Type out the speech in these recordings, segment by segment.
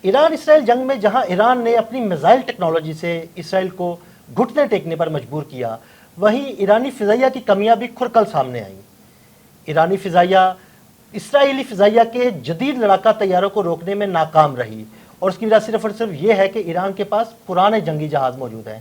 ایران اسرائیل جنگ میں جہاں ایران نے اپنی میزائل ٹیکنالوجی سے اسرائیل کو گھٹنے ٹیکنے پر مجبور کیا، وہیں ایرانی فضائیہ کی کمیاں بھی کھل کر سامنے آئیں۔ ایرانی فضائیہ اسرائیلی فضائیہ کے جدید لڑاکا طیاروں کو روکنے میں ناکام رہی، اور اس کی وجہ صرف اور صرف یہ ہے کہ ایران کے پاس پرانے جنگی جہاز موجود ہیں۔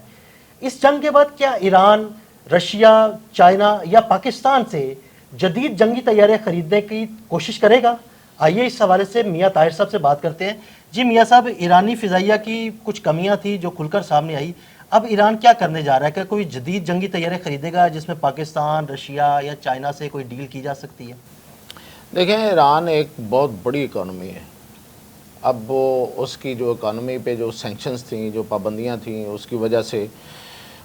اس جنگ کے بعد کیا ایران رشیا، چائنا یا پاکستان سے جدید جنگی طیارے خریدنے کی کوشش کرے گا؟ آئیے اس حوالے سے میاں طاہر صاحب سے بات کرتے ہیں۔ جی میاں صاحب، ایرانی فضائیہ کی کچھ کمیاں تھیں جو کھل کر سامنے آئی، اب ایران کیا کرنے جا رہا ہے؟ کہ کوئی جدید جنگی طیارے خریدے گا جس میں پاکستان، رشیا یا چائنا سے کوئی ڈیل کی جا سکتی ہے؟ دیکھیں، ایران ایک بہت بڑی اکانومی ہے۔ اب وہ اس کی جو اکانومی پہ جو سینکشنز تھیں، جو پابندیاں تھیں، اس کی وجہ سے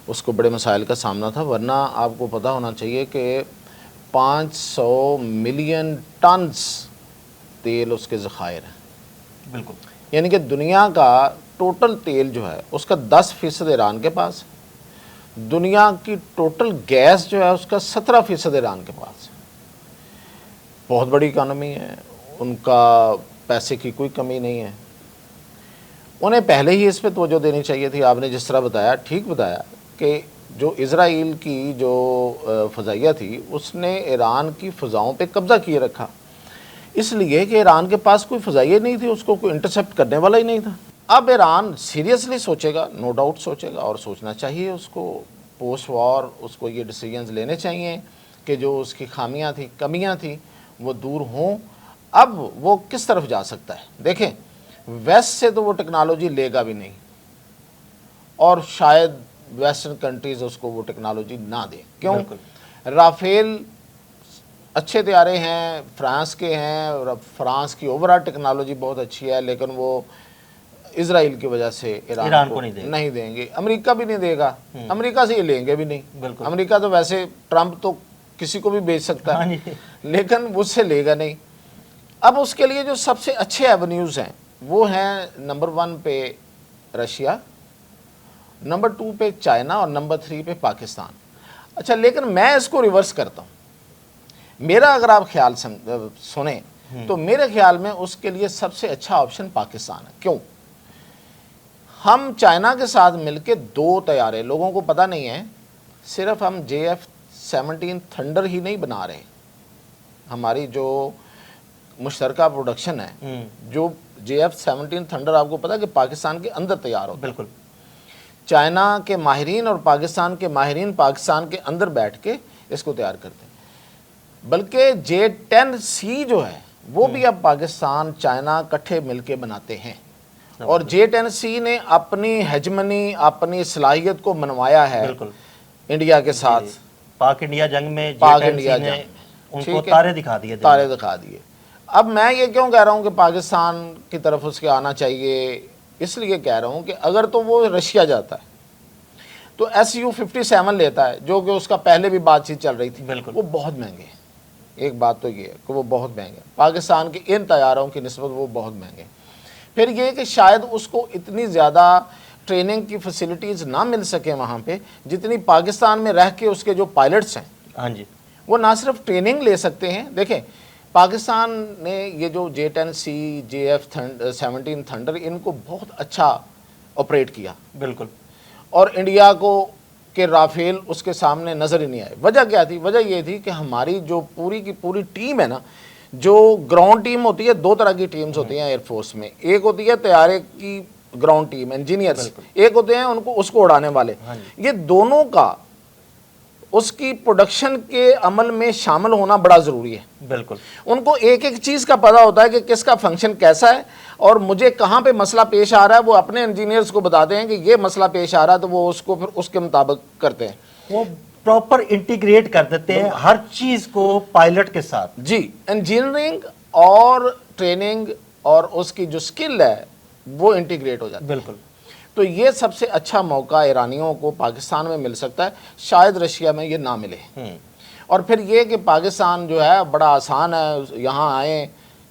اس کو بڑے مسائل کا سامنا تھا، ورنہ آپ کو پتہ ہونا چاہیے کہ 500 ملین ٹنز تیل اس کے ذخائر ہیں۔ بالکل، یعنی کہ دنیا کا ٹوٹل تیل جو ہے اس کا 10% ایران کے پاس، دنیا کی ٹوٹل گیس جو ہے اس کا 17% ایران کے پاس۔ بہت بڑی اکانومی ہے، ان کا پیسے کی کوئی کمی نہیں ہے۔ انہیں پہلے ہی اس پہ توجہ دینی چاہیے تھی۔ آپ نے جس طرح بتایا، ٹھیک بتایا کہ جو اسرائیل کی جو فضائیہ تھی اس نے ایران کی فضاؤں پہ قبضہ کیے رکھا، اس لیے کہ ایران کے پاس کوئی فضائیہ نہیں تھی، اس کو کوئی انٹرسیپٹ کرنے والا ہی نہیں تھا۔ اب ایران سیریسلی سوچے گا، نو ڈاؤٹ سوچے گا، اور سوچنا چاہیے اس کو پوسٹ وار، اس کو یہ ڈیسیجنز لینے چاہیے کہ جو اس کی خامیاں تھیں، کمیاں تھیں، وہ دور ہوں۔ اب وہ کس طرف جا سکتا ہے؟ دیکھیں، ویسٹ سے تو وہ ٹیکنالوجی لے گا بھی نہیں، اور شاید ویسٹرن کنٹریز اس کو وہ ٹیکنالوجی نہ دیں۔ کیوں؟ رافیل اچھے طیارے ہیں، فرانس کے ہیں، اور فرانس کی اوورآل ٹیکنالوجی بہت اچھی ہے، لیکن وہ اسرائیل کی وجہ سے ایران کو نہیں دیں گے۔ امریکہ بھی نہیں دے گا، امریکہ سے یہ لیں گے بھی نہیں۔ امریکہ تو ویسے ٹرمپ تو کسی کو بھی بیچ سکتا ہے، لیکن اس سے لے گا نہیں۔ اب اس کے لیے جو سب سے اچھے ایونیوز ہیں وہ ہیں نمبر 1 پہ رشیا، نمبر 2 پہ چائنا، اور نمبر 3 پہ پاکستان۔ اچھا، لیکن میں اس کو ریورس کرتا ہوں۔ میرا اگر آپ خیال سنیں تو میرے خیال میں اس کے لیے سب سے اچھا آپشن پاکستان ہے۔ کیوں؟ ہم چائنا کے ساتھ مل کے 2 طیارے، لوگوں کو پتہ نہیں ہے، صرف ہم JF-17 تھنڈر ہی نہیں بنا رہے، ہماری جو مشترکہ پروڈکشن ہے، جو JF-17 تھنڈر آپ کو پتہ ہے کہ پاکستان کے اندر تیار ہوتا ہے۔ بالکل، چائنا کے ماہرین اور پاکستان کے ماہرین پاکستان کے اندر بیٹھ کے اس کو تیار کرتے ہیں۔ بلکہ J-10C جو ہے وہ بھی اب پاکستان، چائنا کٹھے مل کے بناتے ہیں، اور J-10C نے اپنی ہیجمنی، اپنی صلاحیت کو منوایا ہے انڈیا کے ساتھ۔ پاک انڈیا جنگ میں پاک انڈیا نے جنگ ان کو تارے دکھا دیے، تارے دکھا دیے۔ اب میں یہ کیوں کہہ رہا ہوں کہ پاکستان کی طرف اس کے آنا چاہیے؟ اس لیے کہہ رہا ہوں کہ اگر تو وہ رشیا جاتا ہے تو Su-57 لیتا ہے، جو کہ اس کا پہلے بھی بات چیت چل رہی تھی، وہ بہت مہنگے ہیں۔ ایک بات تو یہ ہے کہ وہ بہت مہنگے ہیں، پاکستان کے ان طیاروں کی نسبت وہ بہت مہنگے ہیں۔ پھر یہ کہ شاید اس کو اتنی زیادہ ٹریننگ کی فیسلٹیز نہ مل سکیں وہاں پہ جتنی پاکستان میں رہ کے اس کے جو پائلٹس ہیں وہ نہ صرف ٹریننگ لے سکتے ہیں۔ دیکھیں، پاکستان نے یہ جو J-10C، JF-17 تھنڈر، ان کو بہت اچھا آپریٹ کیا، بالکل، اور انڈیا کو کہ رافیل اس کے سامنے نظر ہی نہیں آئے۔ وجہ کیا تھی؟ وجہ یہ تھی کہ ہماری جو پوری کی پوری ٹیم ہے نا، جو گراؤنڈ ٹیم ہوتی ہے، 2 طرح کی ٹیمز ہوتی ہیں ایئر فورس میں، ایک ہوتی ہے طیارے کی گراؤنڈ ٹیم، انجینئرز، ایک ہوتے ہیں اس کو اڑانے والے۔ یہ دونوں کا اس کی پروڈکشن کے عمل میں شامل ہونا بڑا ضروری ہے۔ بالکل، ان کو ایک ایک چیز کا پتہ ہوتا ہے کہ کس کا فنکشن کیسا ہے، اور مجھے کہاں پہ مسئلہ پیش آ رہا ہے وہ اپنے انجینئرز کو بتاتے ہیں کہ یہ مسئلہ پیش آ رہا ہے، تو وہ اس کو پھر اس کے مطابق کرتے ہیں۔ وہ پراپر انٹیگریٹ کر دیتے ہیں ہر چیز کو پائلٹ کے ساتھ۔ جی، انجینئرنگ اور ٹریننگ اور اس کی جو سکل ہے وہ انٹیگریٹ ہو جاتی ہے۔ بالکل، تو یہ سب سے اچھا موقع ایرانیوں کو پاکستان میں مل سکتا ہے، شاید رشیا میں یہ نہ ملے۔ اور پھر یہ کہ پاکستان جو ہے بڑا آسان ہے، یہاں آئیں،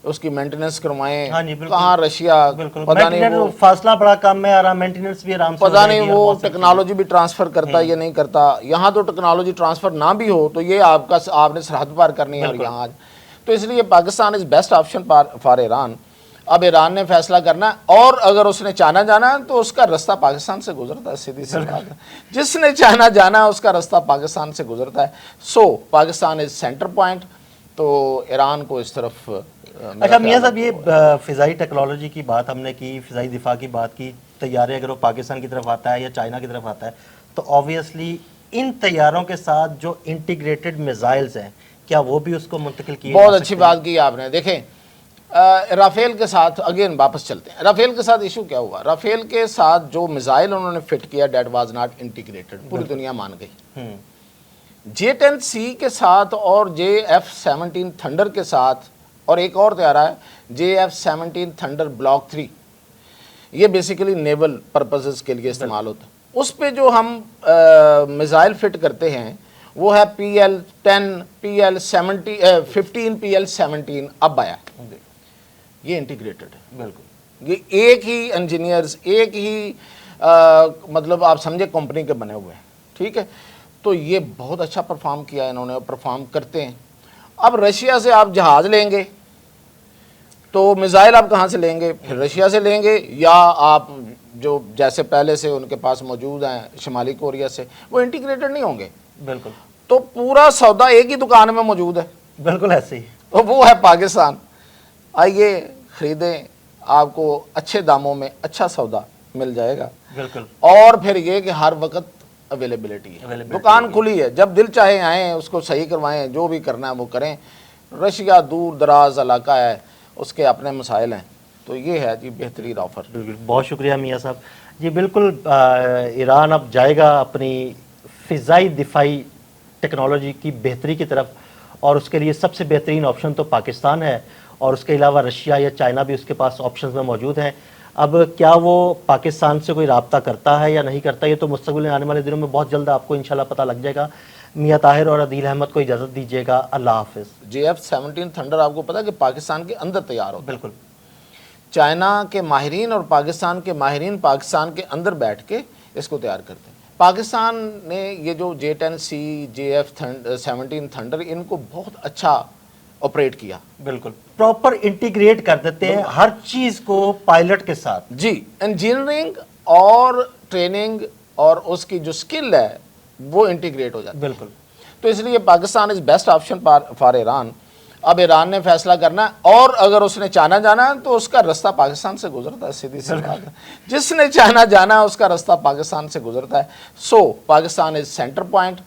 اس کی مینٹیننس کروائیں۔ کہاں رشیا، پتہ نہیں وہ فاصلہ بڑا کم ہے، آرام مینٹیننس بھی آرام سے، پتہ نہیں وہ ٹیکنالوجی بھی ٹرانسفر کرتا ہے یا نہیں کرتا۔ یہاں تو ٹیکنالوجی ٹرانسفر نہ بھی ہو تو یہ آپ نے سرحد پار کرنی ہے، اور یہاں تو اس لیے Pakistan is best option for Iran. اب ایران نے فیصلہ کرنا ہے، اور اگر اس نے چائنا جانا ہے تو اس کا رستہ پاکستان سے گزرتا ہے، سیدھی سی بات ہے، جس نے چائنا جانا ہے اس کا رستہ پاکستان سے گزرتا ہے. سو پاکستان از سینٹر پوائنٹ. تو ایران کو اس طرف اچھا میاں صاحب، یہ فضائی ٹیکنالوجی کی بات ہم نے کی، فضائی دفاع کی بات کی. طیارے اگر وہ پاکستان کی طرف آتا ہے یا چائنا کی طرف آتا ہے تو آبویسلی ان طیاروں کے ساتھ جو انٹیگریٹڈ میزائلز ہیں کیا وہ بھی اس کو منتقل کیے؟ بہت اچھی بات کی آپ نے. دیکھیں رافیل کے ساتھ اگین واپس چلتے ہیں. رافیل کے ساتھ ایشو کیا ہوا؟ رافیل کے ساتھ جو میزائل انہوں نے فٹ کیا دیٹ واز ناٹ انٹیگریٹڈ، پوری دنیا مان گئی. J-10C کے ساتھ اور JF-17 تھنڈر کے ساتھ، اور ایک اور طیارہ ہے JF-17 تھنڈر بلاک 3، یہ بیسیکلی نیول پرپزز کے لیے استعمال ہوتا ہے. اس پہ جو ہم میزائل فٹ کرتے ہیں وہ ہے PL-10 PL-15 PL-17 اب آیا. یہ انٹیگریٹڈ ہے بالکل. یہ ایک ہی انجینئرز، ایک ہی مطلب آپ سمجھے کمپنی کے بنے ہوئے ہیں. ٹھیک ہے، تو یہ بہت اچھا پرفارم کیا انہوں نے، پرفارم کرتے ہیں. اب رشیا سے آپ جہاز لیں گے تو میزائل آپ کہاں سے لیں گے؟ پھر رشیا سے لیں گے، یا آپ جو جیسے پہلے سے ان کے پاس موجود ہیں شمالی کوریا سے، وہ انٹیگریٹڈ نہیں ہوں گے. بالکل. تو پورا سودا ایک ہی دکان میں موجود ہے. بالکل ایسے ہی. وہ ہے پاکستان. آئیے خریدیں، آپ کو اچھے داموں میں اچھا سودا مل جائے گا. بالکل. اور پھر یہ کہ ہر وقت اویلیبلٹی ہے، دکان کھلی ہے، جب دل چاہے آئیں، اس کو صحیح کروائیں، جو بھی کرنا ہے وہ کریں. رشیا دور دراز علاقہ ہے، اس کے اپنے مسائل ہیں. تو یہ ہے جی بہترین آفر. بالکل، بہت شکریہ میاں صاحب. جی بالکل، ایران اب جائے گا اپنی فضائی دفاعی ٹیکنالوجی کی بہتری کی طرف، اور اس کے لیے سب سے بہترین آپشن تو پاکستان ہے، اور اس کے علاوہ رشیا یا چائنا بھی اس کے پاس آپشنز میں موجود ہیں. اب کیا وہ پاکستان سے کوئی رابطہ کرتا ہے یا نہیں کرتا، یہ تو مستقبل میں آنے والے دنوں میں بہت جلد آپ کو انشاءاللہ پتہ لگ جائے گا. میاں طاہر اور عدیل احمد کو اجازت دیجیے گا. اللہ حافظ. JF-17 تھنڈر آپ کو پتا کہ پاکستان کے اندر تیار ہوتا ہے. بالکل. چائنا کے ماہرین اور پاکستان کے ماہرین پاکستان کے اندر بیٹھ کے اس کو تیار کرتے ہیں. پاکستان نے یہ جو J-10C JF-17 تھنڈر ان کو بہت اچھا آپریٹ کیا. بالکل پراپر انٹیگریٹ کر دیتے ہیں ہر چیز کو پائلٹ کے ساتھ. جی انجینئرنگ اور ٹریننگ اور اس کی جو سکل ہے وہ انٹیگریٹ ہو جاتی ہے. بالکل. تو اس لیے Pakistan is best option for Iran. اب ایران نے فیصلہ کرنا ہے، اور اگر اس نے چائنا جانا ہے تو اس کا رستہ پاکستان سے گزرتا ہے. سیدھی سی بات ہے، جس نے چائنا جانا ہے اس کا رستہ پاکستان سے گزرتا ہے. سو پاکستان از سینٹر پوائنٹ.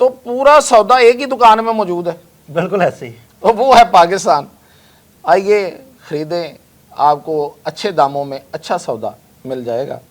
تو پورا سودا ایک ہی دکان میں موجود ہے. بالکل ایسے ہی. وہ ہے پاکستان. آئیے خریدیں، آپ کو اچھے داموں میں اچھا سودا مل جائے گا.